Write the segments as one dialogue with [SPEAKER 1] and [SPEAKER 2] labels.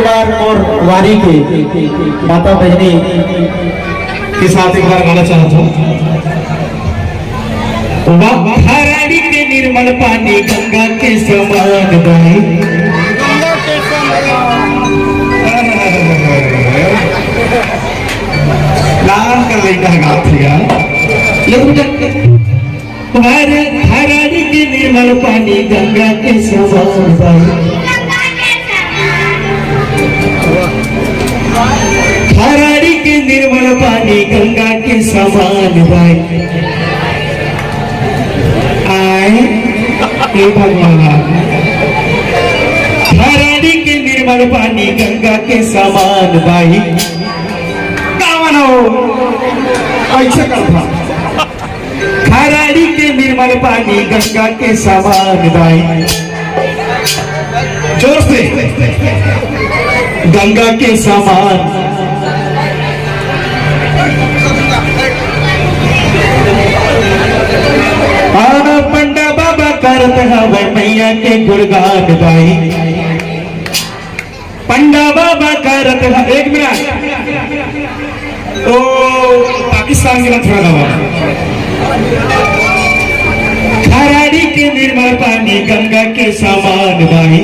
[SPEAKER 1] बार और वारी के माता बहनी के साथ एक बार गाना चाहता हूँ।
[SPEAKER 2] हराड़ी के निर्मल पानी गंगा के समान बहे,
[SPEAKER 1] लाल कर लेगा गाथ यार।
[SPEAKER 2] हराड़ी के निर्मल पानी गंगा के समान बहे, हराड़ी के निर्मल पानी गंगा के समान बहे। आए भगवान, हराड़ी के निर्मल पानी गंगा के समान बहे।
[SPEAKER 1] ऐसे करता
[SPEAKER 2] हराड़ी के निर्मल पानी गंगा के समान बहे।
[SPEAKER 1] जोर से
[SPEAKER 2] गंगा के समान पंडा बाबा करत हवे मैया के गुणगान गाई। पंडा बाबा करत हवे, एक मिनट तो पाकिस्तान के थोड़ा दबा। हराड़ी के निर्मल पानी गंगा के समान गाई।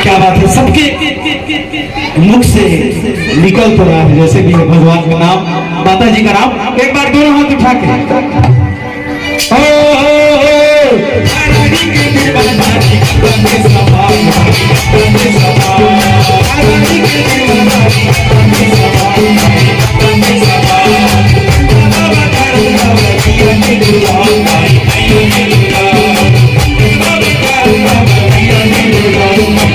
[SPEAKER 2] क्या बात है, सबके मुख से निकल तो रहा है जैसे भी भगवान का नाम, माता जी का नाम। एक बार दोनों हाथ उठा के हराड़ी के निर्मल पानी गंगा के समान, हराड़ी के निर्मल पानी गंगा के समान, बाबा करत हवे मैया के गुणगान गाई। बाबा करत हवे मैया के गुणगान गाई।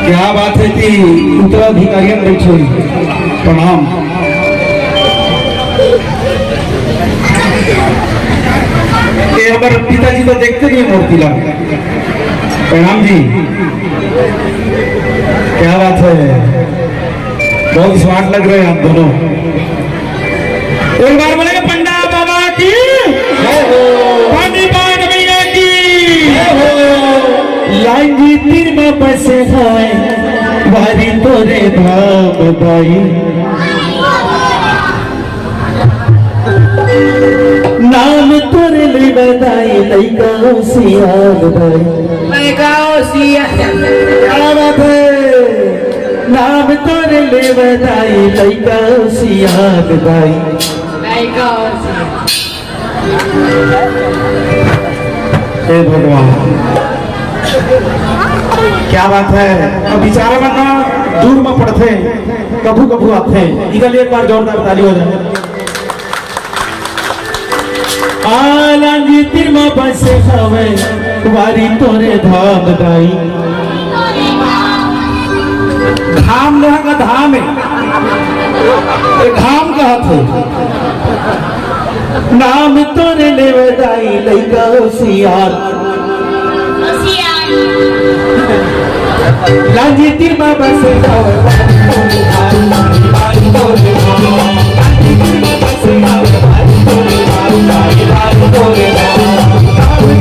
[SPEAKER 1] क्या बात है कि उत्तराधिकारी प्रणाम। ये हमारे पिताजी तो देखते नहीं मूर्ति ला। प्रणाम जी, क्या बात है, बहुत स्मार्ट लग रहे हैं आप दोनों।
[SPEAKER 2] एक बार बोलेगा पंडा बाबा की, पंडित भैया की। लाइन जी तीर में बसे है वारी तोरे धाम भाई। नाम तोरे ले बधाई लइका होशियार भाई, लइका होशियार। क्या बात है, नाम तोरे ले बधाई लइका होशियार भाई, लइका होशियार।
[SPEAKER 1] हे भगवान, क्या बात है। अब बिचारा बना दूर में पड़ते कभू कभू आते, इधर एक बार जोरदार ताली हो जाए।
[SPEAKER 2] आलांगी तिरमा बसे हवे वारी तोरे धाम गाई। धाम लोहा का धाम है, धाम कहा थे। नाम तोरे लेवे दाई लइका होशियार।
[SPEAKER 1] लांजी तीर बाबा से गावे बारी तोरे लांजी तीर बाबा से गावे बारी तोरे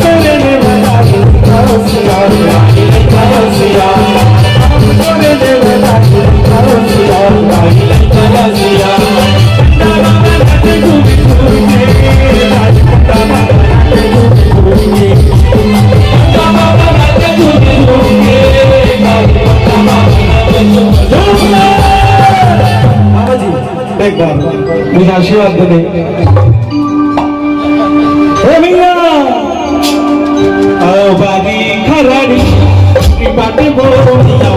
[SPEAKER 1] तोरे ने बना सिया सिया तोरे ने बना सिया
[SPEAKER 2] एक बार मुझे आशीर्वाद दे भैया आओ बागी खराड़ी की बातें बोलिया